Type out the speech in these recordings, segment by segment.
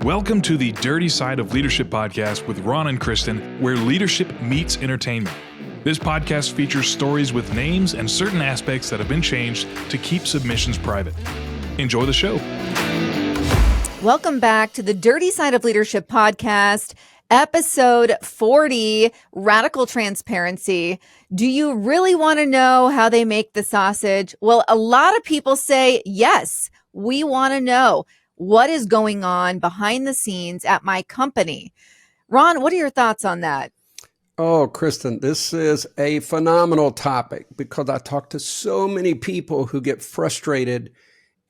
Welcome to the Dirty Side of Leadership podcast with Ron and Kristin, where leadership meets entertainment. This podcast features stories with names and certain aspects that have been changed to keep submissions private. Enjoy the show. Welcome back to the Dirty Side of Leadership podcast, episode 40, Radical Transparency. Do you really want to know how they make the sausage? Well, a lot of people say, yes, we want to know what is going on behind the scenes at my company. Ron, what are your thoughts on that? Oh, Kristin, this is a phenomenal topic because I talk to so many people who get frustrated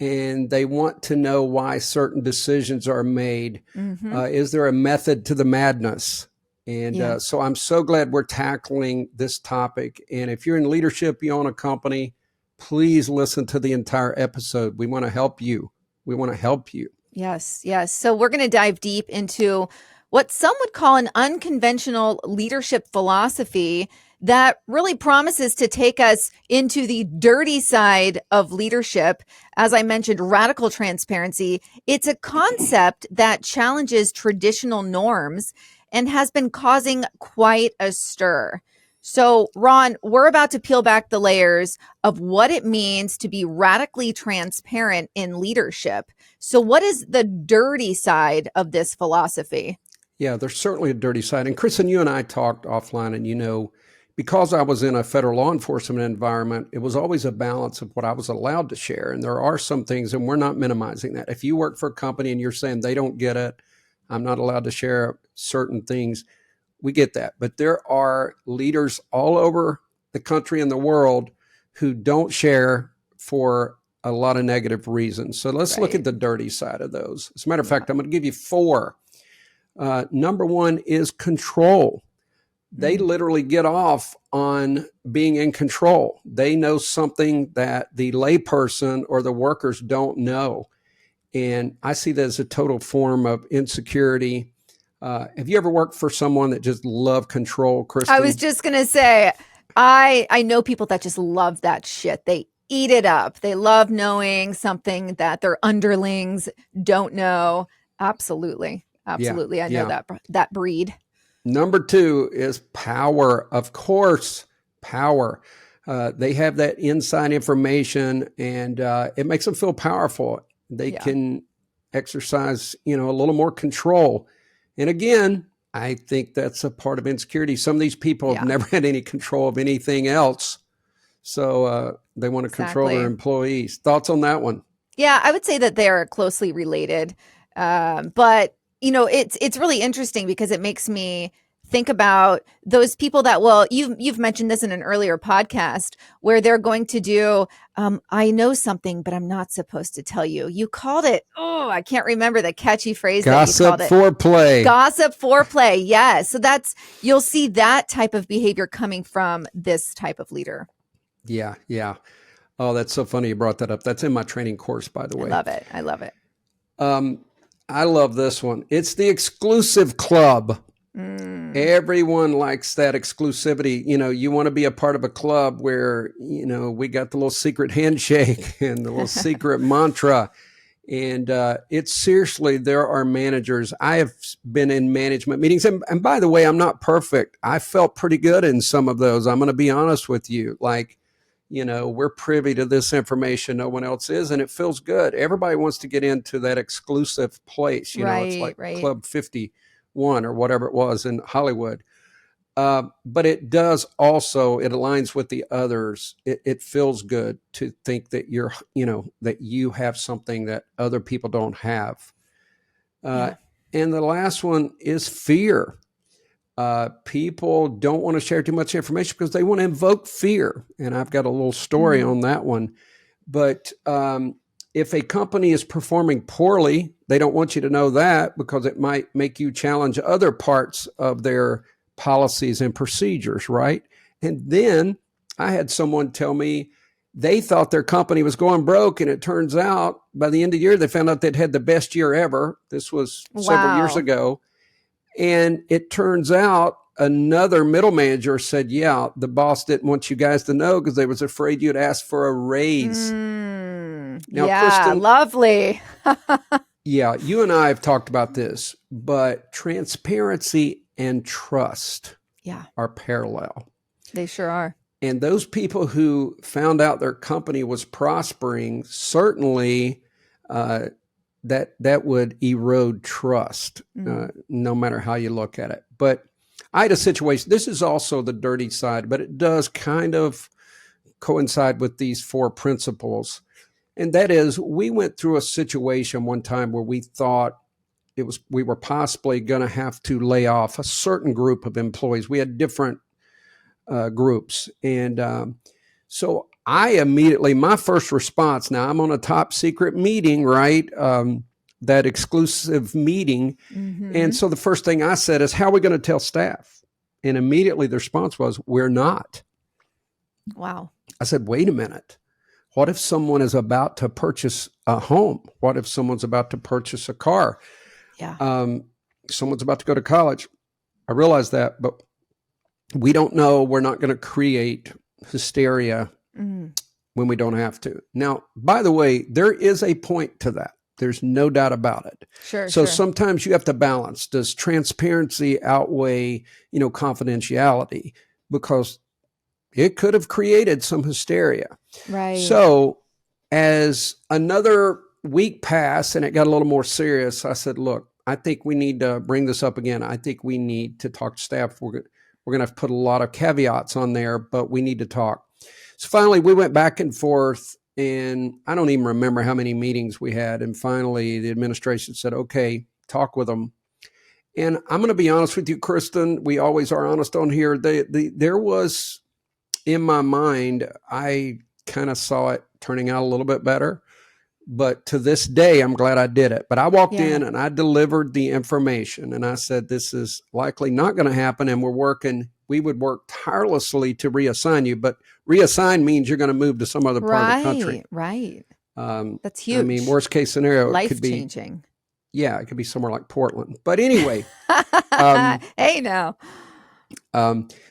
and they want to know why certain decisions are made. Is there a method to the madness? And so I'm so glad we're tackling this topic. And if you're in leadership, you own a company, please listen to the entire episode. We want to help you. We want to help you. Yes. So we're going to dive deep into what some would call an unconventional leadership philosophy that really promises to take us into the dirty side of leadership. As I mentioned, radical transparency. It's a concept that challenges traditional norms and has been causing quite a stir. So, Ron, we're about to peel back the layers of what it means to be radically transparent in leadership. So what is the dirty side of this philosophy? Yeah, there's certainly a dirty side. And Kristin, you and I talked offline, and because I was in a federal law enforcement environment, it was always a balance of what I was allowed to share. And there are some things, and we're not minimizing that. If you work for a company and you're saying they don't get it, I'm not allowed to share certain things, we get that. But there are leaders all over the country and the world who don't share for a lot of negative reasons. So let's look at the dirty side of those. As a matter of fact, I'm going to give you 4. Number 1 is control. They literally get off on being in control. They know something that the layperson or the workers don't know. And I see that as a total form of insecurity. Have you ever worked for someone that just loved control, Kristin? I was just going to say, I know people that just love that shit. They eat it up. They love knowing something that their underlings don't know. Absolutely. I know that breed. Number 2 is power. Of course, power. They have that inside information, and it makes them feel powerful. They can exercise, a little more control. And again, I think that's a part of insecurity. Some of these people have never had any control of anything else. So they want to control their employees. Thoughts on that one? Yeah, I would say that they are closely related. But, it's really interesting because it makes me think about those people that, you've mentioned this in an earlier podcast where they're going to do, I know something, but I'm not supposed to tell you. You called it, I can't remember the catchy phrase that you called it. Foreplay. Gossip foreplay. Yes. So you'll see that type of behavior coming from this type of leader. Yeah. Oh, that's so funny you brought that up. That's in my training course, by the way. I love it. I love this one. It's the exclusive club. Everyone likes that exclusivity. You want to be a part of a club where, we got the little secret handshake and the little secret mantra. And it's seriously, there are managers. I have been in management meetings. And by the way, I'm not perfect. I felt pretty good in some of those. I'm going to be honest with you. We're privy to this information. No one else is. And it feels good. Everybody wants to get into that exclusive place. It's like Club 51 or whatever it was in Hollywood. But it does also, it aligns with the others. It feels good to think that that you have something that other people don't have. And the last one is fear. People don't want to share too much information because they want to invoke fear. And I've got a little story on that one. But if a company is performing poorly, they don't want you to know that because it might make you challenge other parts of their policies and procedures, right? And then I had someone tell me they thought their company was going broke, and it turns out by the end of the year, they found out they'd had the best year ever. This was several years ago. And it turns out another middle manager said, the boss didn't want you guys to know because they was afraid you'd ask for a raise. Now, Kristin, lovely. Yeah, you and I have talked about this, but transparency and trust Yeah, are parallel. they sure are. And those people who found out their company was prospering, certainly that would erode trust, no matter how you look at it. But I had a situation. This is also the dirty side, but it does kind of coincide with these 4 principles. And that is, we went through a situation one time where we thought we were possibly going to have to lay off a certain group of employees. We had different groups. And so I immediately, my first response, now I'm on a top secret meeting, right? That exclusive meeting. And so the first thing I said is, how are we going to tell staff? And immediately the response was, we're not. Wow. I said, wait a minute. What if someone is about to purchase a home? What if someone's about to purchase a car? Yeah. Someone's about to go to college. I realize that, but we don't know. We're not going to create hysteria when we don't have to. Now, by the way, there is a point to that. There's no doubt about it. Sure. So sometimes you have to balance. Does transparency outweigh, confidentiality? Because it could have created some hysteria. Right. So as another week passed and it got a little more serious, I said, look, I think we need to bring this up again. I think we need to talk to staff. We're going to have to put a lot of caveats on there, but we need to talk. So finally, we went back and forth, and I don't even remember how many meetings we had. And finally, the administration said, okay, talk with them. And I'm going to be honest with you, Kristin, we always are honest on here. There was, in my mind, I kind of saw it turning out a little bit better. But to this day, I'm glad I did it. But I walked in and I delivered the information, and I said, this is likely not going to happen. And we would work tirelessly to reassign you, but reassign means you're going to move to some other part of the country. Right. That's huge. I mean, worst case scenario, it could be life-changing. Yeah, it could be somewhere like Portland. But anyway. Hey, now.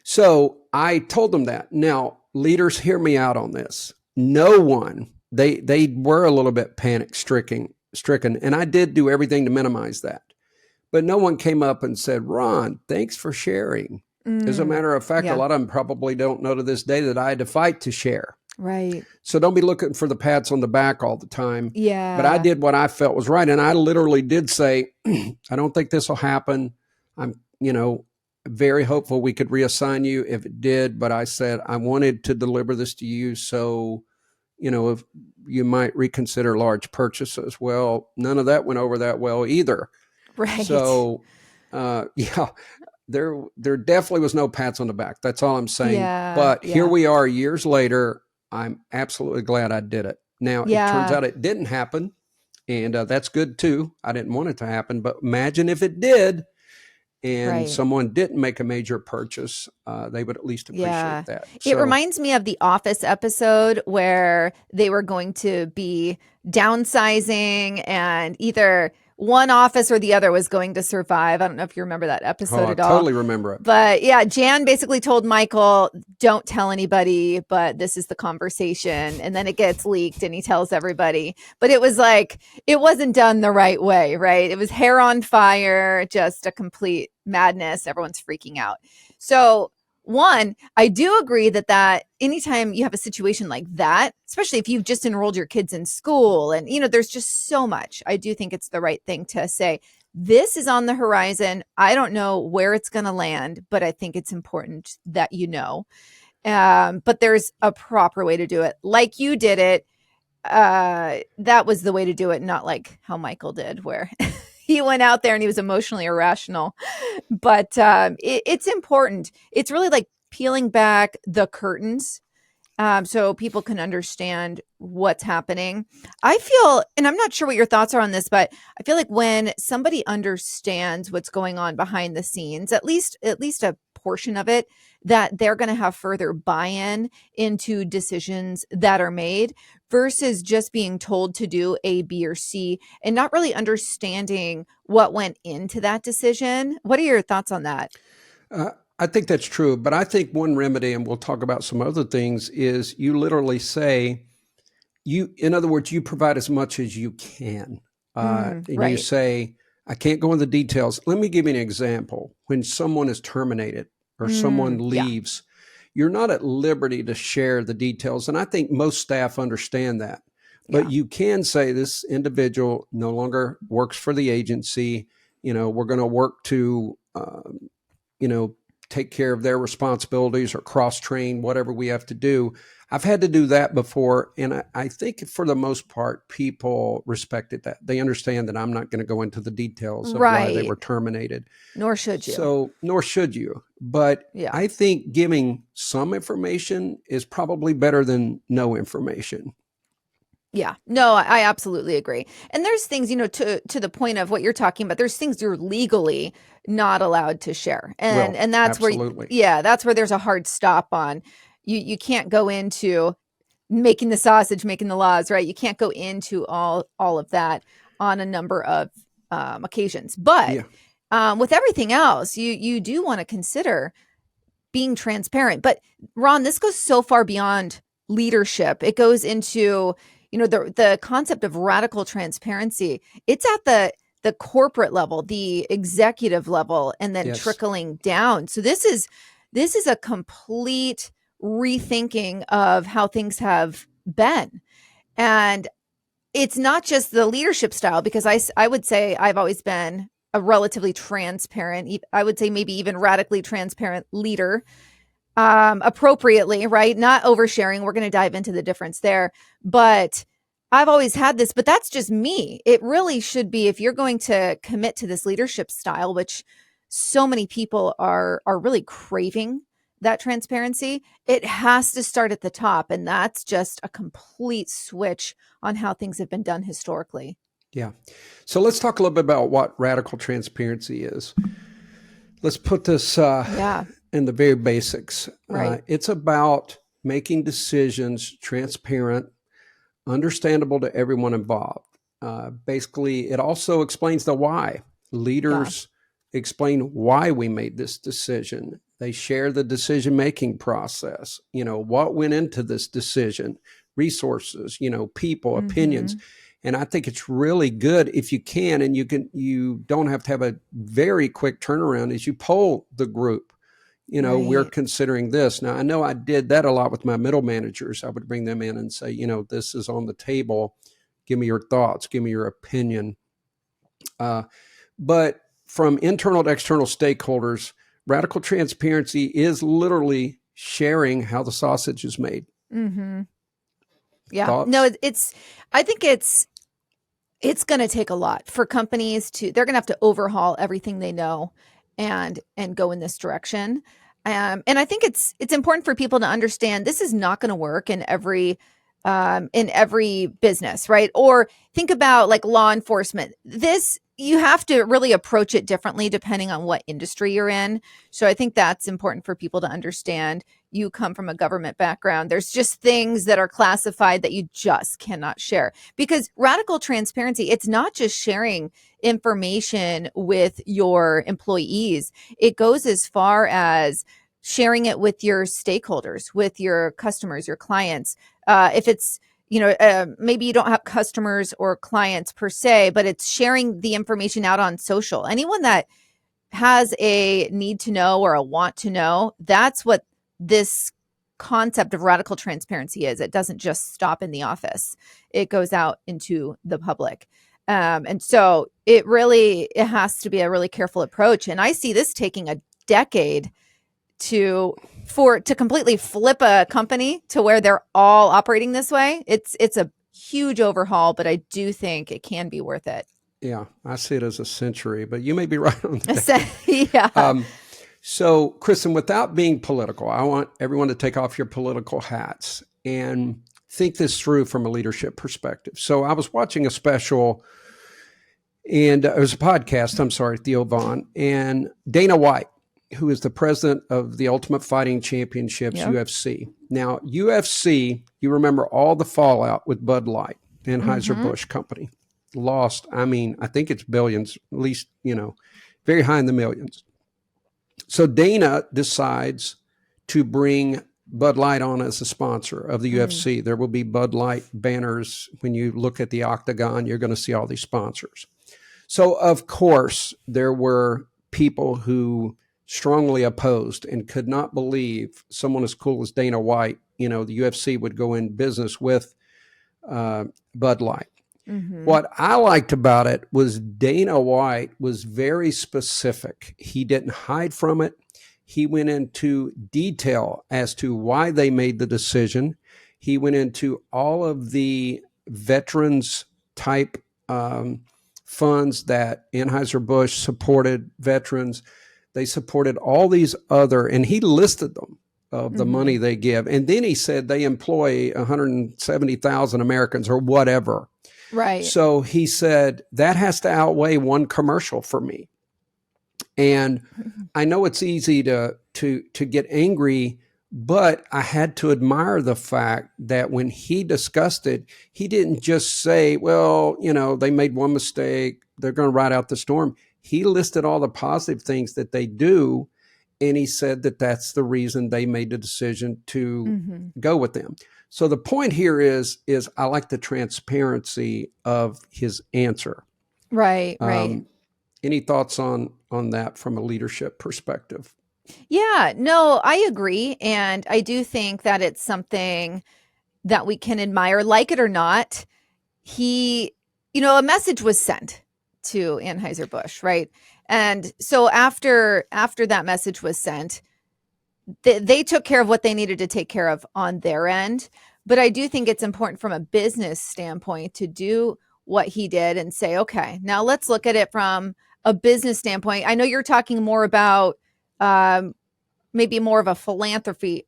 So I told them that. Now, leaders, hear me out on this. No one, they were a little bit panic stricken, and I did do everything to minimize that. But no one came up and said, Ron, thanks for sharing. As a matter of fact, a lot of them probably don't know to this day that I had to fight to share. Right. So don't be looking for the pats on the back all the time. Yeah. But I did what I felt was right. And I literally did say, I don't think this will happen. I'm, very hopeful we could reassign you if it did. But I said, I wanted to deliver this to you. So, if you might reconsider large purchases. Well, none of that went over that well either. Right. So, there definitely was no pats on the back. That's all I'm saying. But here we are years later. I'm absolutely glad I did it. Now, it turns out it didn't happen, and that's good too. I didn't want it to happen, but imagine if it did, and someone didn't make a major purchase, they would at least appreciate that. It reminds me of the Office episode where they were going to be downsizing, and either one office or the other was going to survive. I don't know if you remember that episode at all. I totally remember it. But yeah, Jan basically told Michael, don't tell anybody, but this is the conversation. And then it gets leaked and he tells everybody. But it was like, it wasn't done the right way, right? It was hair on fire, just a complete madness. Everyone's freaking out. So one, I do agree that anytime you have a situation like that, especially if you've just enrolled your kids in school and, there's just so much, I do think it's the right thing to say, this is on the horizon. I don't know where it's going to land, but I think it's important that but there's a proper way to do it. Like you did it. That was the way to do it. Not like how Michael did, where he went out there and he was emotionally irrational. But it's important. It's really like peeling back the curtains so people can understand what's happening. I feel, and I'm not sure what your thoughts are on this, but I feel like when somebody understands what's going on behind the scenes, at least a portion of it, that they're going to have further buy-in into decisions that are made versus just being told to do A, B, or C and not really understanding what went into that decision. What are your thoughts on that? I think that's true. But I think one remedy, and we'll talk about some other things, is you literally say, in other words, you provide as much as you can. And you Right. say, I can't go into the details. Let me give you an example. When someone is terminated or someone Yeah. leaves, you're not at liberty to share the details. And I think most staff understand that. But Yeah. you can say this individual no longer works for the agency. We're going to work to, take care of their responsibilities or cross-train, whatever we have to do. I've had to do that before. And I think for the most part, people respected that. They understand that I'm not going to go into the details of why they Right. were terminated. Nor should you. So, nor should you. But Yeah. I think giving some information is probably better than no information. Yeah, no, I absolutely agree. And there's things, to the point of what you're talking about, there's things you're legally not allowed to share. Well, And that's absolutely. that's where there's a hard stop on. You can't go into making the sausage, making the laws, right? You can't go into all of that on a number of occasions. But Yeah. with everything else, you do want to consider being transparent. But Ron, this goes so far beyond leadership. It goes into, the concept of radical transparency. It's at the corporate level, the executive level, and then Yes. trickling down. So this is a complete rethinking of how things have been. And it's not just the leadership style, because I would say I've always been a relatively transparent, I would say maybe even radically transparent leader, appropriately, right? Not oversharing. We're going to dive into the difference there. But I've always had this, but that's just me. It really should be, if you're going to commit to this leadership style, which so many people are really craving that transparency, it has to start at the top. And that's just a complete switch on how things have been done historically. Yeah. So let's talk a little bit about what radical transparency is. Let's put this in the very basics. Right. It's about making decisions transparent, understandable to everyone involved. Basically, it also explains the why. Leaders explain why we made this decision. They share the decision-making process, what went into this decision, resources, people, opinions. And I think it's really good if you can, and you don't have to have a very quick turnaround as you poll the group. We're considering this. Now, I know I did that a lot with my middle managers. I would bring them in and say, this is on the table. Give me your thoughts. Give me your opinion. But from internal to external stakeholders, radical transparency is literally sharing how the sausage is made. Yeah. Thoughts? No, I think it's going to take a lot for companies they're going to have to overhaul everything they know and go in this direction. And I think it's important for people to understand this is not going to work in every business, right? Or think about like law enforcement. You have to really approach it differently depending on what industry you're in. So I think that's important for people to understand. You come from a government background. There's just things that are classified that you just cannot share, because radical transparency, it's not just sharing information with your employees. It goes as far as sharing it with your stakeholders, with your customers, your clients. If it's, maybe you don't have customers or clients per se, but it's sharing the information out on social. Anyone that has a need to know or a want to know, that's what this concept of radical transparency is. It doesn't just stop in the office. It goes out into the public. And so it has to be a really careful approach. And I see this taking a decade to completely flip a company to where they're all operating this way. It's a huge overhaul, but I do think it can be worth it. Yeah, I see it as a century, but you may be right on that. Yeah. So, Kristin, without being political, I want everyone to take off your political hats and think this through from a leadership perspective. So I was watching a special, and it was a podcast, Theo Vaughn, and Dana White, who is the president of the Ultimate Fighting Championships, UFC. Now, UFC, you remember all the fallout with Bud Light, Anheuser-Busch Company. Lost, I think it's billions, at least, very high in the millions. So Dana decides to bring Bud Light on as a sponsor of the UFC. There will be Bud Light banners. When you look at the octagon, you're going to see all these sponsors. So, of course, there were people who strongly opposed and could not believe someone as cool as Dana White, the UFC would go in business with Bud Light. What I liked about it was Dana White was very specific. He didn't hide from it. He went into detail as to why they made the decision. He went into all of the veterans type funds that Anheuser-Busch supported veterans. They supported all these other, and he listed them of the money they give. And then he said they employ 170,000 Americans or whatever. Right. So he said that has to outweigh one commercial for me. And I know it's easy to get angry, but I had to admire the fact that when he discussed it, he didn't just say, well, they made one mistake, they're going to ride out the storm. He listed all the positive things that they do, and he said that that's the reason they made the decision to go with them. So the point here is I like the transparency of his answer. Right, right. Any thoughts on that from a leadership perspective? Yeah, no, I agree. And I do think that it's something that we can admire, like it or not. A message was sent to Anheuser-Busch, right? And so after that message was sent, they took care of what they needed to take care of on their end. But I do think it's important from a business standpoint to do what he did and say, okay, now let's look at it from a business standpoint. I know you're talking more about maybe more of a philanthropy,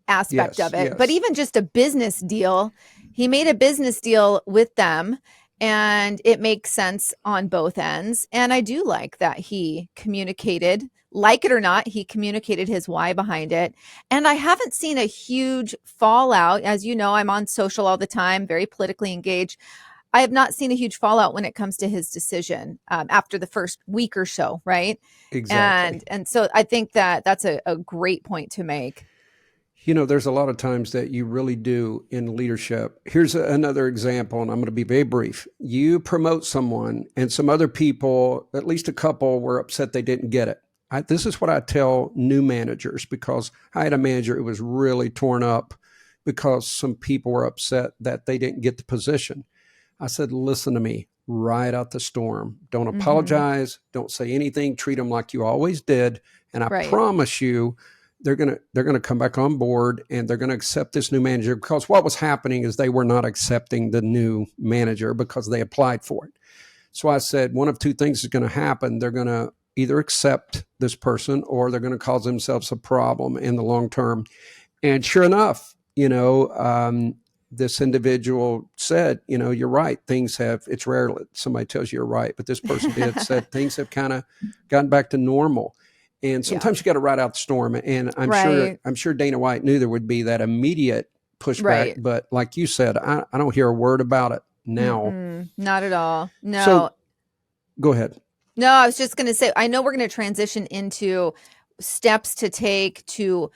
aspect of it. Yes. But even just a business deal, he made a business deal with them, and it makes sense on both ends. And I do like that he communicated, like it or not, he communicated his why behind it. And I haven't seen a huge fallout. As you know, I'm on social all the time, very politically engaged. I have not seen a huge fallout when it comes to his decision after the first week or so, right? Exactly. And so I think that's a great point to make. There's a lot of times that you really do in leadership. Here's another example, and I'm going to be very brief. You promote someone, and some other people, at least a couple, were upset they didn't get it. This is what I tell new managers, because I had a manager who was really torn up because some people were upset that they didn't get the position. I said, listen to me, ride out the storm. Don't apologize. Don't say anything. Treat them like you always did. And I promise you, they're gonna come back on board, and they're gonna accept this new manager, because what was happening is they were not accepting the new manager because they applied for it. So I said, one of two things is going to happen. They're going to either accept this person, or they're going to cause themselves a problem in the long term. And sure enough, this individual said, you're right. It's rare that somebody tells you you're right, but this person said things have kind of gotten back to normal. And sometimes you got to ride out the storm. And I'm sure Dana White knew there would be that immediate pushback. Right. But like you said, I don't hear a word about it now. Not at all. No. So, go ahead. No, I was just going to say, I know we're going to transition into steps to take to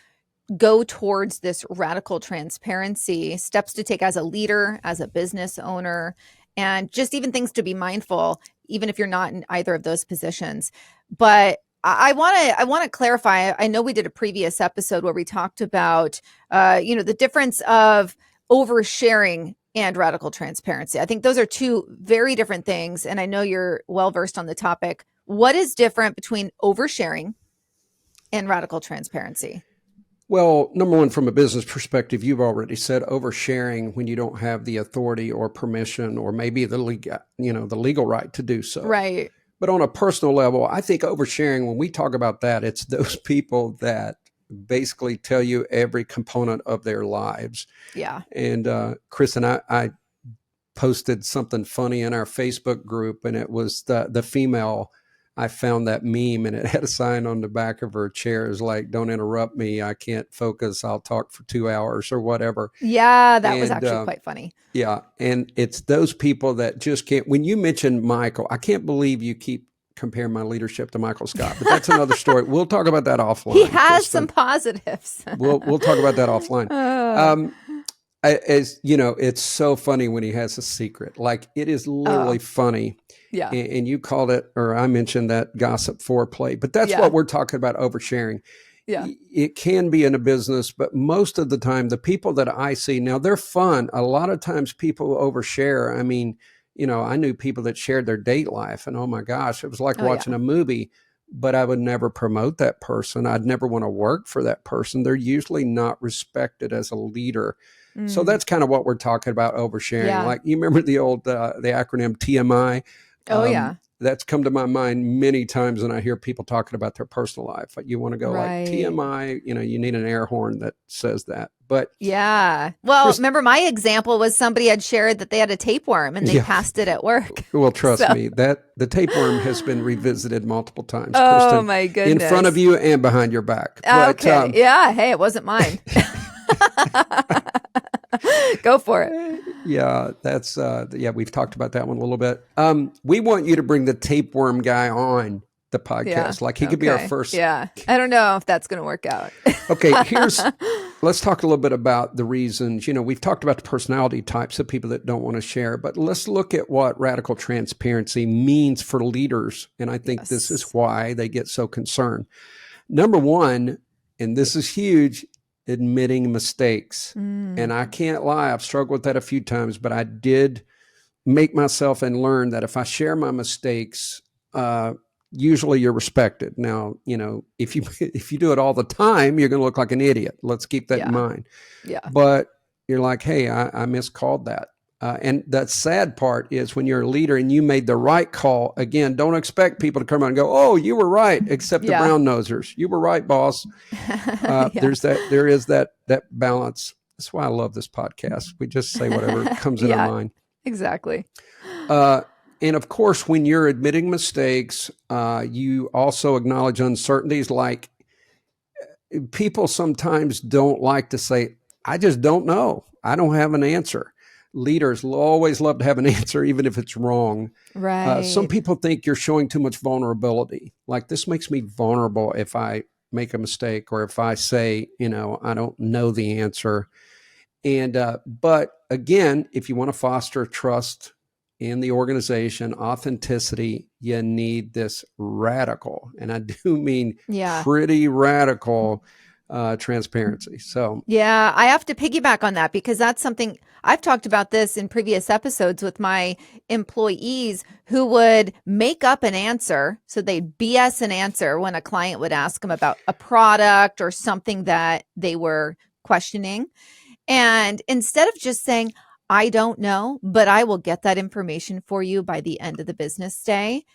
go towards this radical transparency, steps to take as a leader, as a business owner, and just even things to be mindful, even if you're not in either of those positions. But I want to clarify. I know we did a previous episode where we talked about, the difference of oversharing and radical transparency. I think those are two very different things. And I know you're well versed on the topic. What is different between oversharing and radical transparency? Well, number one, from a business perspective, you've already said oversharing when you don't have the authority or permission, or maybe the legal right to do so. Right. But on a personal level, I think oversharing, when we talk about that, it's those people that basically tell you every component of their lives. Yeah. And Kristin, I posted something funny in our Facebook group, and it was the female. I found that meme, and it had a sign on the back of her chair. It was like, "Don't interrupt me. I can't focus. I'll talk for 2 hours," or whatever. Yeah, that was actually quite funny. Yeah. And it's those people that just can't. When you mentioned Michael, I can't believe you keep compare my leadership to Michael Scott, but that's another story. We'll talk about that offline. He has Kristin. some positives. We'll talk about that offline. Oh. As you know, it's so funny when he has a secret. Like, it is literally funny. Yeah. And you called it, or I mentioned that gossip foreplay, but that's Yeah. what we're talking about, oversharing. Yeah. It can be in a business, but most of the time, the people that I see now, they're fun. A lot of times people overshare. I mean, you know, I knew people that shared their date life, and oh my gosh, it was like watching a movie, but I would never promote that person. I'd never want to work for that person. They're usually not respected as a leader. So that's kind of what we're talking about, oversharing. Yeah. Like, you remember the old, the acronym TMI? That's come to my mind many times when I hear people talking about their personal life. Like, you want to go like TMI, you know, you need an air horn that says that. But yeah. Well, remember my example was somebody had shared that they had a tapeworm and they passed it at work. Well, trust me, that the tapeworm has been revisited multiple times. Oh, Kristin, my goodness. in front of you and behind your back. Okay. But, yeah. Hey, it wasn't mine. Go for it. Yeah, that's we've talked about that one a little bit. We want you to bring the tapeworm guy on the podcast. Like, he could be our first. Yeah. I don't know if that's going to work out. Okay, let's talk a little bit about the reasons. You know, we've talked about the personality types of people that don't want to share, but let's look at what radical transparency means for leaders. And I think this is why they get so concerned. Number one, and this is huge, admitting mistakes. And I can't lie, I've struggled with that a few times, but I did make myself and learn that if I share my mistakes, usually you're respected. Now, you know, if you do it all the time, you're going to look like an idiot. Let's keep that in mind. Yeah. But you're like, hey, I miscalled that. And the sad part is when you're a leader and you made the right call, again, don't expect people to come out and go, oh, you were right, except the brown nosers. You were right, boss. There is that balance. That's why I love this podcast. We just say whatever comes into mind. Exactly. And of course, when you're admitting mistakes, you also acknowledge uncertainties. Like, people sometimes don't like to say, I just don't know. I don't have an answer. Leaders will always love to have an answer, even if it's wrong. Right. Some people think you're showing too much vulnerability. Like, this makes me vulnerable if I make a mistake or if I say, you know, I don't know the answer. And, but again, if you want to foster trust in the organization, authenticity, you need this radical, and I do mean pretty radical transparency. So yeah, I have to piggyback on that because that's something I've talked about this in previous episodes with my employees who would make up an answer. So they'd BS an answer when a client would ask them about a product or something that they were questioning. And instead of just saying, I don't know, but I will get that information for you by the end of the business day,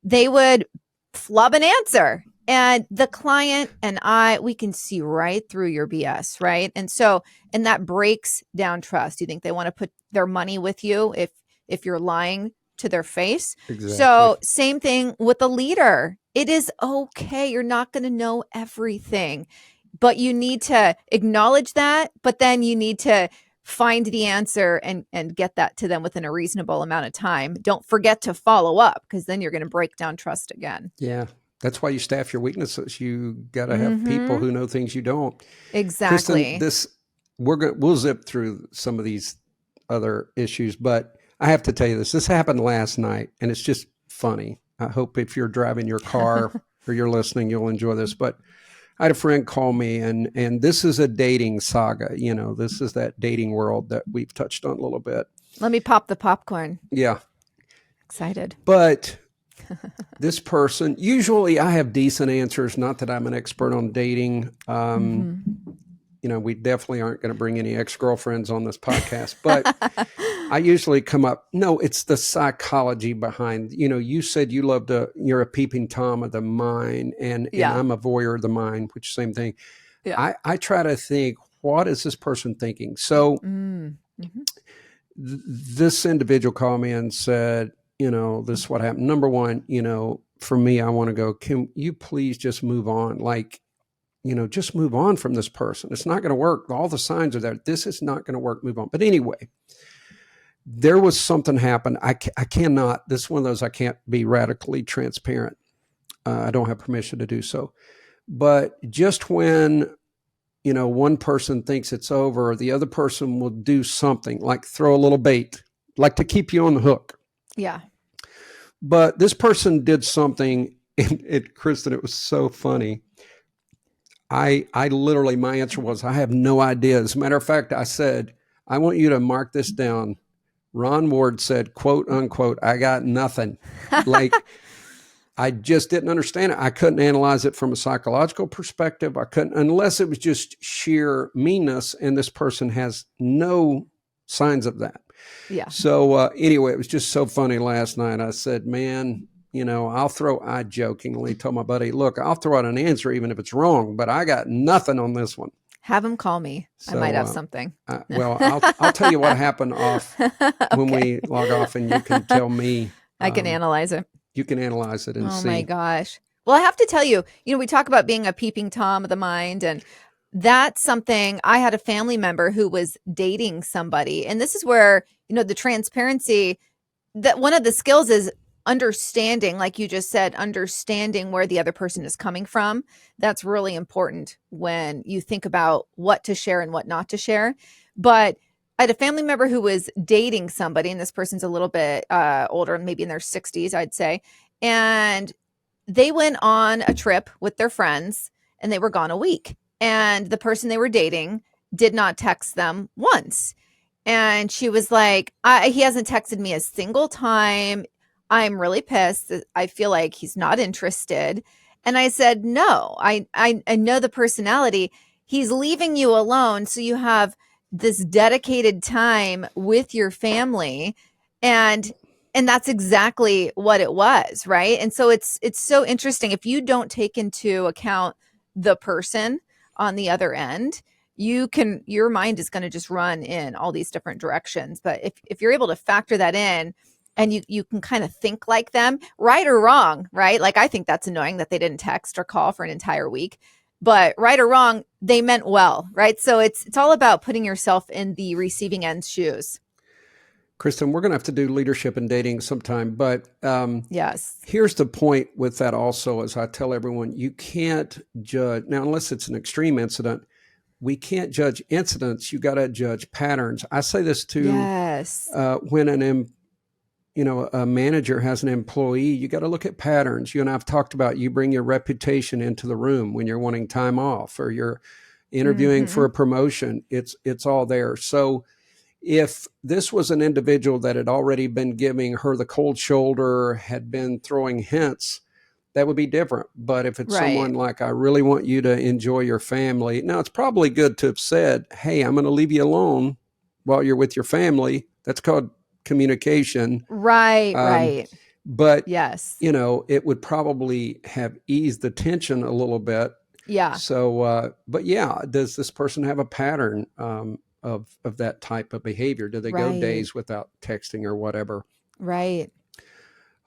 they would flub an answer. And the client and we can see right through your BS, right? And that breaks down trust. You think they want to put their money with you if you're lying to their face? Exactly. So same thing with a leader. It is okay. You're not going to know everything, but you need to acknowledge that, but then you need to find the answer and get that to them within a reasonable amount of time. Don't forget to follow up, because then you're going to break down trust again. Yeah. That's why you staff your weaknesses. You got to have people who know things you don't. Exactly. Kristin, we'll zip through some of these other issues, but I have to tell you this happened last night, and it's just funny. I hope if you're driving your car or you're listening, you'll enjoy this. But I had a friend call me, and this is a dating saga. You know, this is that dating world that we've touched on a little bit. Let me pop the popcorn. Yeah. Excited. But this person, usually I have decent answers, not that I'm an expert on dating. You know, we definitely aren't going to bring any ex-girlfriends on this podcast, but I usually come up, no, it's the psychology behind, you know, you said you're a peeping Tom of the mind, and I'm a voyeur of the mind, which same thing. Yeah. I try to think, what is this person thinking? So this individual called me and said, you know, this is what happened. Number one, you know, for me, I want to go, can you please just move on? Like, you know, just move on from this person. It's not going to work. All the signs are there. This is not going to work. Move on. But anyway, there was something happened. I cannot, this is one of those, I can't be radically transparent. I don't have permission to do so. But just when, one person thinks it's over, the other person will do something like throw a little bait, like to keep you on the hook. Yeah. But this person did something, and Kristin, it was so funny. I literally, my answer was, I have no idea. As a matter of fact, I said, I want you to mark this down. Ron Ward said, quote unquote, I got nothing. Like, I just didn't understand it. I couldn't analyze it from a psychological perspective. I couldn't, unless it was just sheer meanness, and this person has no signs of that. Yeah. So anyway, it was just so funny last night. I said, man, I jokingly told my buddy, look, I'll throw out an answer even if it's wrong, but I got nothing on this one. Have him call me. So, I might have something. Well, I'll tell you what happened off when we log off, and you can tell me. I can analyze it. You can analyze it and see. Oh my gosh. Well, I have to tell you, we talk about being a peeping Tom of the mind, and that's something. I had a family member who was dating somebody, and this is where, the transparency, that one of the skills is understanding, like you just said, understanding where the other person is coming from. That's really important when you think about what to share and what not to share. But I had a family member who was dating somebody, and this person's a little bit older, maybe in their 60s, I'd say. And they went on a trip with their friends, and they were gone a week. And the person they were dating did not text them once. And she was like, he hasn't texted me a single time. I'm really pissed. I feel like he's not interested. And I said, no, I know the personality. He's leaving you alone. So you have this dedicated time with your family. And that's exactly what it was. Right. And so it's so interesting. If you don't take into account the person on the other end, your mind is going to just run in all these different directions. But if you're able to factor that in, and you can kind of think like them, right or wrong, right? Like, I think that's annoying that they didn't text or call for an entire week, but right or wrong, they meant well, right? So it's all about putting yourself in the receiving end's shoes. Kristin, we're going to have to do leadership and dating sometime, but yes, here's the point with that also, as I tell everyone, you can't judge, now unless it's an extreme incident, we can't judge incidents, you got to judge patterns. I say this too, yes. When a manager has an employee, you got to look at patterns. You and I've talked about, you bring your reputation into the room when you're wanting time off or you're interviewing for a promotion. It's all there. So if this was an individual that had already been giving her the cold shoulder, had been throwing hints, that would be different. But if it's someone like, I really want you to enjoy your family. Now, it's probably good to have said, hey, I'm going to leave you alone while you're with your family. That's called communication. Right. But, yes, it would probably have eased the tension a little bit. Yeah. So, but yeah, does this person have a pattern of that type of behavior? Do they go days without texting or whatever? Right.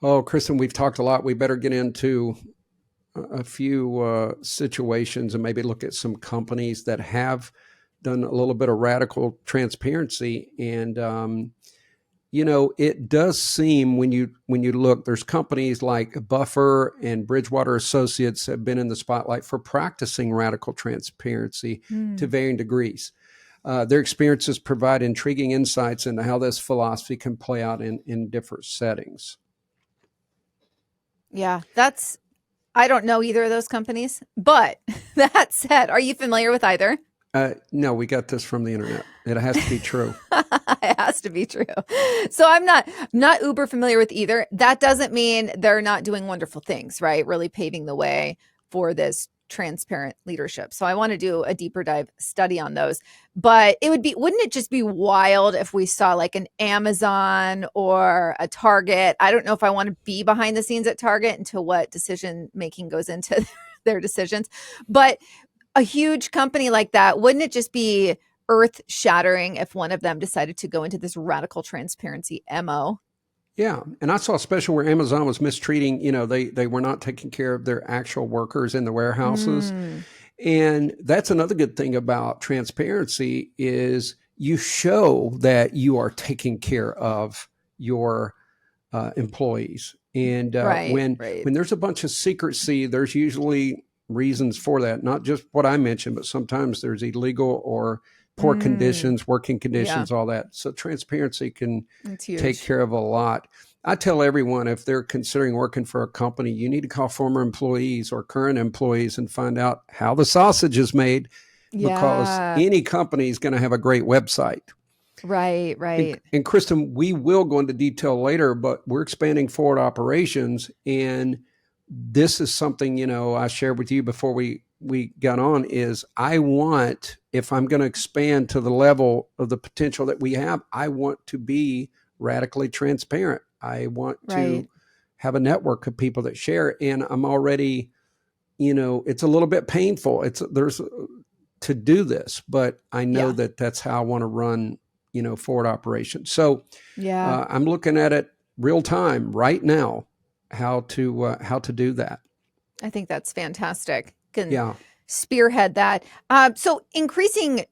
Oh, Kristin, we've talked a lot. We better get into a few situations and maybe look at some companies that have done a little bit of radical transparency. And, it does seem when you look, there's companies like Buffer and Bridgewater Associates have been in the spotlight for practicing radical transparency to varying degrees. Their experiences provide intriguing insights into how this philosophy can play out in different settings. Yeah, I don't know either of those companies, but that said, are you familiar with either? No, we got this from the internet. It has to be true. It has to be true. So I'm not uber familiar with either. That doesn't mean they're not doing wonderful things, right? Really paving the way for this transparent leadership. So I want to do a deeper dive study on those. But wouldn't it just be wild if we saw like an Amazon or a Target? I don't know if I want to be behind the scenes at Target until what decision making goes into their decisions. But a huge company like that, wouldn't it just be earth shattering if one of them decided to go into this radical transparency MO? Yeah. And I saw a special where Amazon was mistreating, they were not taking care of their actual workers in the warehouses. And that's another good thing about transparency is you show that you are taking care of your employees. And when Right. there's a bunch of secrecy, there's usually reasons for that. Not just what I mentioned, but sometimes there's illegal or poor conditions, working Yeah, conditions, all that. So transparency can it's take huge. care of a lot. I tell everyone, if they're considering working for a company, you need to call former employees or current employees and find out how the sausage is made, because Yeah, any company is going to have a great website. right. And Kristin, we will go into detail later, but we're expanding forward operations. And this is something, I shared with you before we got on, is I want, if I'm going to expand to the level of the potential that we have, I want to be radically transparent. I want Right. to have a network of people that share. And I'm already, it's a little bit painful. There's to do this, but I know Yeah. that that's how I want to run, forward operations. So Yeah. I'm looking at it real time right now, how to do that. I think that's fantastic. Can Yeah, spearhead that. So increasing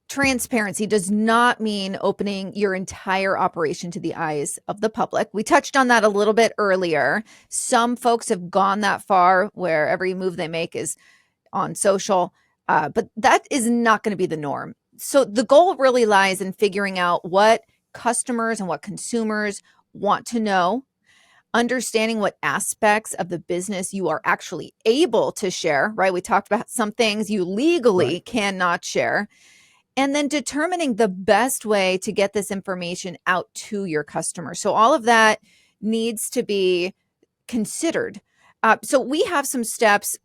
transparency does not mean opening your entire operation to the eyes of the public. We touched on that a little bit earlier. Some folks have gone that far where every move they make is on social, but that is not going to be the norm. So the goal really lies in figuring out what customers and what consumers want to know, understanding what aspects of the business you are actually able to share, right? We talked about some things you legally right. cannot share, and then determining the best way to get this information out to your customer. So all of that needs to be considered. So we have some steps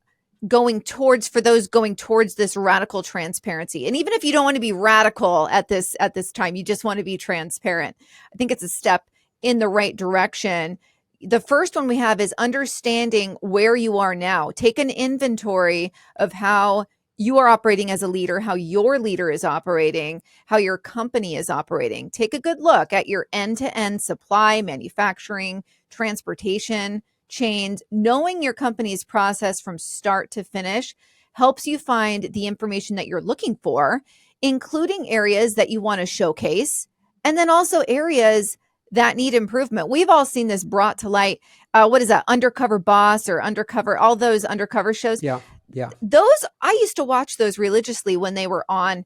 for those going towards this radical transparency. And even if you don't want to be radical at this time, you just want to be transparent, I think it's a step in the right direction. The first one we have is understanding where you are now. Take an inventory of how you are operating as a leader, how your leader is operating, how your company is operating. Take a good look at your end-to-end supply, manufacturing, transportation chains. Knowing your company's process from start to finish helps you find the information that you're looking for, including areas that you want to showcase, and then also areas that need improvement. We've all seen this brought to light. What is that? Undercover Boss or Undercover, all those undercover shows. Yeah, yeah. Those, I used to watch those religiously when they were on.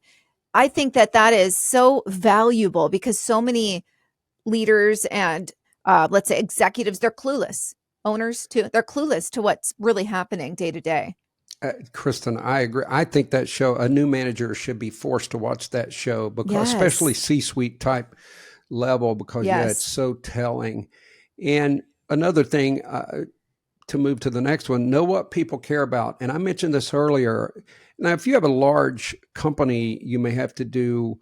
I think that is so valuable because so many leaders and let's say executives, they're clueless. Owners too, they're clueless to what's really happening day to day. Kristin, I agree. I think that show, a new manager should be forced to watch that show, because especially Yes. C-suite type level, because it's Yes. so telling. And another thing, to move to the next one, know what people care about. And I mentioned this earlier. Now, if you have a large company, you may have to do,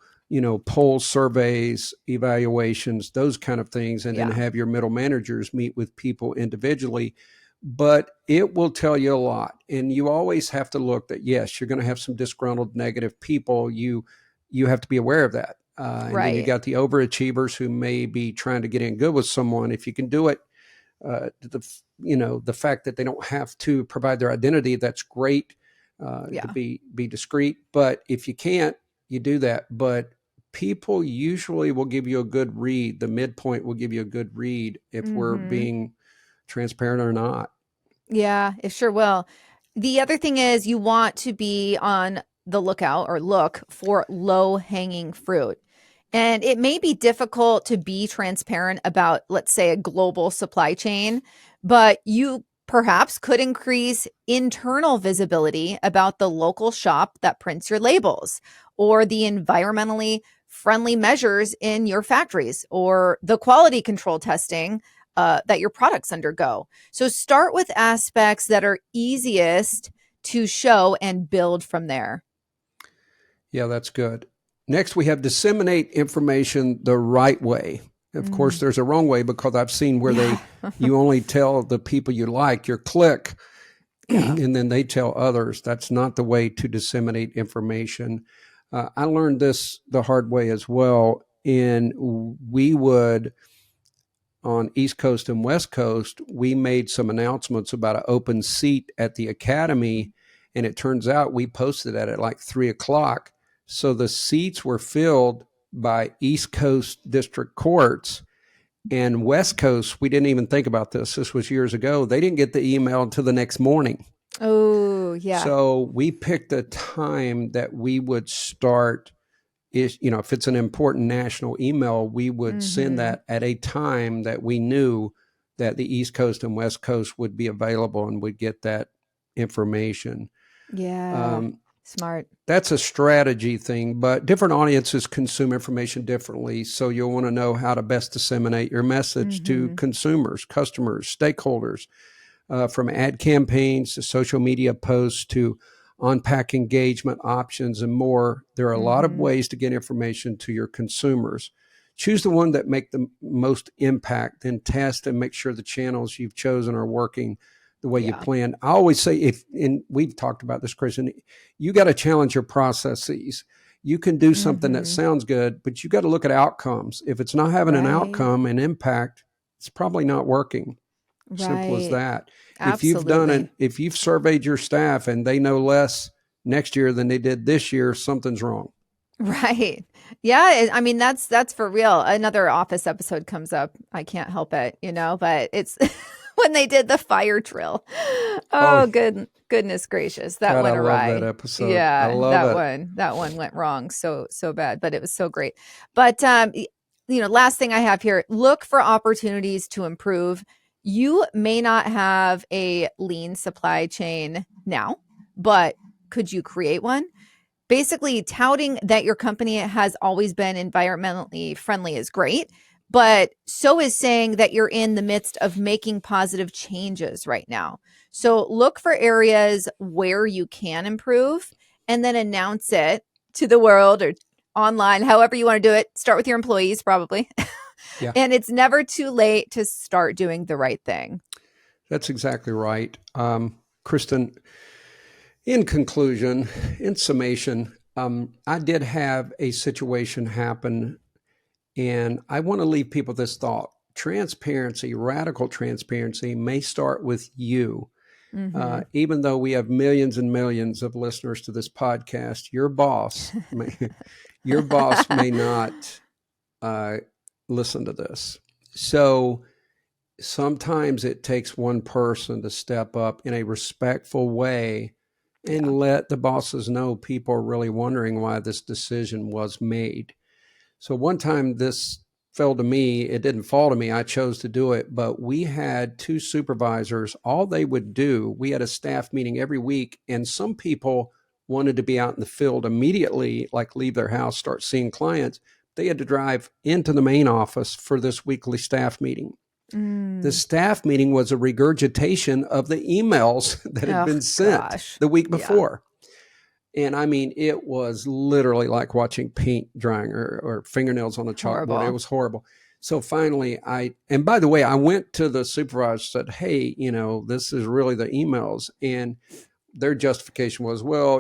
polls, surveys, evaluations, those kind of things, and then Yeah. have your middle managers meet with people individually. But it will tell you a lot. And you always have to look that, yes, you're going to have some disgruntled negative people. You have to be aware of that. And then you Right. got the overachievers who may be trying to get in good with someone. If you can do it, the fact that they don't have to provide their identity, that's great, to Yeah. be discreet. But if you can't, you do that. But people usually will give you a good read. The midpoint will give you a good read if we're Mm-hmm. being transparent or not. Yeah, it sure will. The other thing is you want to be on the lookout or look for low hanging fruit. And it may be difficult to be transparent about, let's say, a global supply chain, but you perhaps could increase internal visibility about the local shop that prints your labels, or the environmentally friendly measures in your factories, or the quality control testing that your products undergo. So start with aspects that are easiest to show and build from there. Yeah, that's good. Next, we have disseminate information the right way. Of course, Mm. there's a wrong way, because I've seen where Yeah. you only tell the people you like, your clique, Yeah. and then they tell others. That's not the way to disseminate information. I learned this the hard way as well. And we would, on East Coast and West Coast, we made some announcements about an open seat at the academy. And it turns out we posted that at like 3 o'clock. So the seats were filled by East Coast district courts, and West Coast, we didn't even think about this. This was years ago. They didn't get the email until the next morning. Oh, yeah. So we picked a time that we would start. If it's an important national email, we would send that at a time that we knew that the East Coast and West Coast would be available and would get that information. Yeah. Smart. That's a strategy thing, but different audiences consume information differently. So you'll want to know how to best disseminate your message to consumers, customers, stakeholders, from ad campaigns to social media posts to on-pack engagement options and more. There are a lot of ways to get information to your consumers. Choose the one that make the most impact, then test and make sure the channels you've chosen are working the way you plan. I always say, and we've talked about this, Kristin, you got to challenge your processes. You can do something that sounds good, but you got to look at outcomes. If it's not having an outcome and impact, it's probably not working. Simple as that. Absolutely. If you've surveyed your staff and they know less next year than they did this year, something's wrong. Right. Yeah. I mean, that's for real. Another Office episode comes up. I can't help it, but it's when they did the fire drill. Oh, goodness gracious. That went awry. I love that episode. Yeah. I love that one went wrong. So bad, but it was so great. But, last thing I have here, look for opportunities to improve. You may not have a lean supply chain now, but could you create one? Basically, touting that your company has always been environmentally friendly is great, but so is saying that you're in the midst of making positive changes right now. So look for areas where you can improve and then announce it to the world or online, however you want to do it. Start with your employees, probably. Yeah. And it's never too late to start doing the right thing. That's exactly right. Kristin, in conclusion, in summation, I did have a situation happen, and I want to leave people this thought. Transparency, radical transparency, may start with you. Even though we have millions and millions of listeners to this podcast, your boss may not listen to this. So sometimes it takes one person to step up in a respectful way and let the bosses know people are really wondering why this decision was made. So one time this fell to me, it didn't fall to me, I chose to do it, but we had two supervisors. All they would do, we had a staff meeting every week, and some people wanted to be out in the field immediately, like leave their house, start seeing clients. They had to drive into the main office for this weekly staff meeting. The staff meeting was a regurgitation of the emails that had been sent the week before. And I mean, it was literally like watching paint drying or fingernails on a chalkboard. It was horrible. So finally, and by the way, I went to the supervisor and said, hey, this is really the emails. And their justification was, well,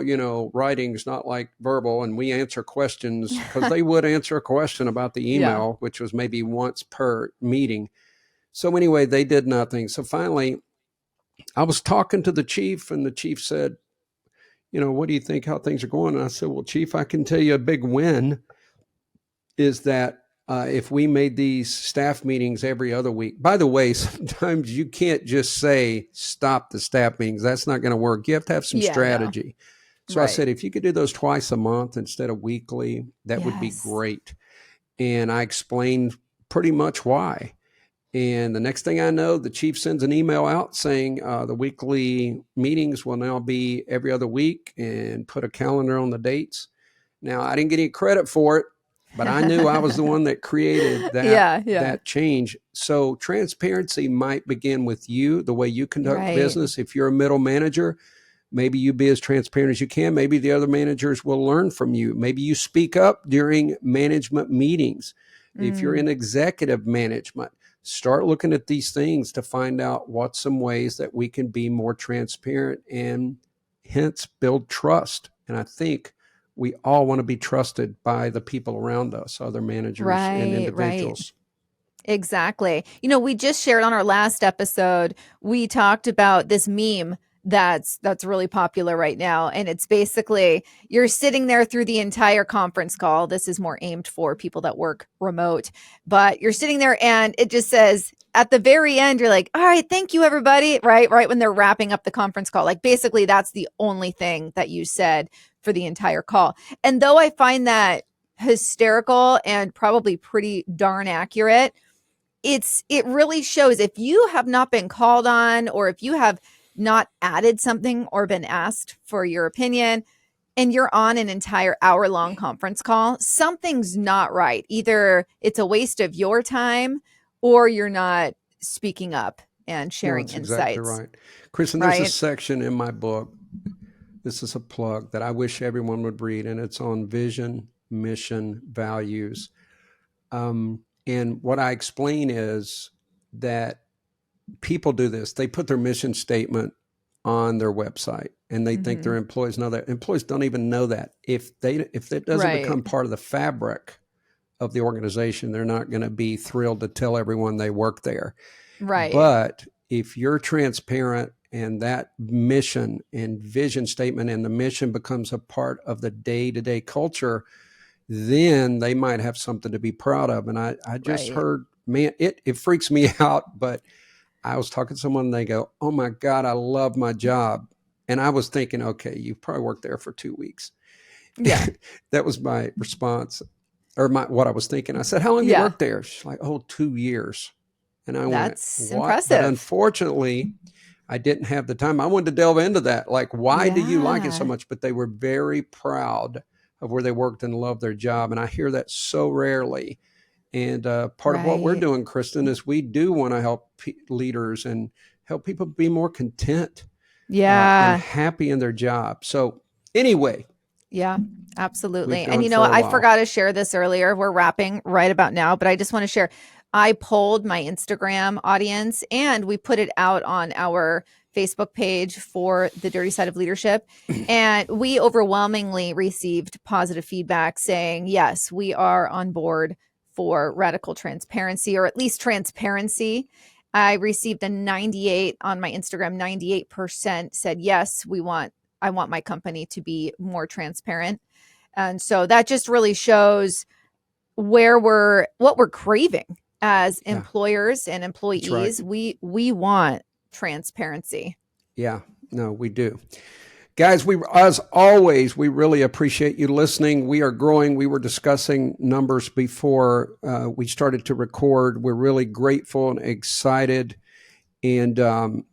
writing is not like verbal, and we answer questions, because they would answer a question about the email, which was maybe once per meeting. So anyway, they did nothing. So finally, I was talking to the chief, and the chief said, what do you think, how things are going? And I said, well, Chief, I can tell you a big win is that if we made these staff meetings every other week. By the way, sometimes you can't just say, stop the staff meetings. That's not going to work. You have to have some strategy. No. So I said, if you could do those twice a month instead of weekly, that would be great. And I explained pretty much why. And the next thing I know, the chief sends an email out saying the weekly meetings will now be every other week, and put a calendar on the dates. Now, I didn't get any credit for it, but I knew I was the one that created that change. So transparency might begin with you, the way you conduct business. If you're a middle manager, maybe you be as transparent as you can. Maybe the other managers will learn from you. Maybe you speak up during management meetings. If you're in executive management, start looking at these things to find out what's some ways that we can be more transparent and hence build trust. And I think we all want to be trusted by the people around us, other managers and individuals. Exactly. We just shared on our last episode, we talked about this meme that's really popular right now. And it's basically you're sitting there through the entire conference call. This is more aimed for people that work remote, but you're sitting there and it just says at the very end, you're like, all right, thank you, everybody. Right when they're wrapping up the conference call. Like basically that's the only thing that you said for the entire call. And though I find that hysterical and probably pretty darn accurate, it really shows if you have not been called on, or if you have not added something or been asked for your opinion, and you're on an entire hour-long conference call, something's not right. Either it's a waste of your time or you're not speaking up and sharing that's insights. Exactly right. Kristin, there's a section in my book. This is a plug that I wish everyone would read, and it's on vision, mission, values. And what I explain is that people do this. They put their mission statement on their website and they think their employees know that. Employees don't even know that. If it doesn't become part of the fabric of the organization, they're not going to be thrilled to tell everyone they work there. Right. But if you're transparent and that mission and vision statement and the mission becomes a part of the day-to-day culture, then they might have something to be proud of. And I just heard, man, it freaks me out, but I was talking to someone and they go, oh my God, I love my job. And I was thinking, okay, you probably worked there for 2 weeks. Yeah. That was my response, or what I was thinking. I said, how long have you worked there? She's like, 2 years. And I That's went, what? impressive. But unfortunately, I didn't have the time. I wanted to delve into that. Like, why do you like it so much? But they were very proud of where they worked and loved their job. And I hear that so rarely. And part of what we're doing, Kristin, is we do want to help leaders and help people be more content and happy in their job. So anyway. Yeah, absolutely. And I forgot to share this earlier. We're wrapping right about now, but I just want to share. I polled my Instagram audience and we put it out on our Facebook page for the Dirty Side of Leadership. And we overwhelmingly received positive feedback saying, yes, we are on board for radical transparency, or at least transparency. I received a 98 on my Instagram. 98% said, yes, I want my company to be more transparent. And so that just really shows what we're craving as employers and employees. Right. We want transparency. Yeah, no, we do. Guys, as always, we really appreciate you listening. We are growing. We were discussing numbers before we started to record. We're really grateful and excited. And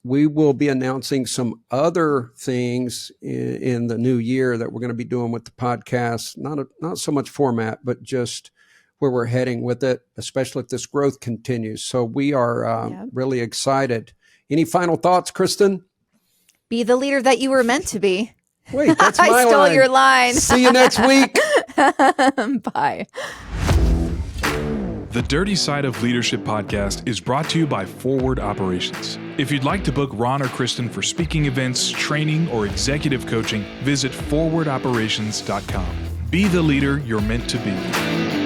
we will be announcing some other things in the new year that we're going to be doing with the podcast. Not so much format, but just where we're heading with it, especially if this growth continues. So we are really excited. Any final thoughts, Kristin? Be the leader that you were meant to be. Wait, that's my line. I stole your line. See you next week. Bye. The Dirty Side of Leadership podcast is brought to you by Forward Operations. If you'd like to book Ron or Kristin for speaking events, training, or executive coaching, visit forwardoperations.com. Be the leader you're meant to be.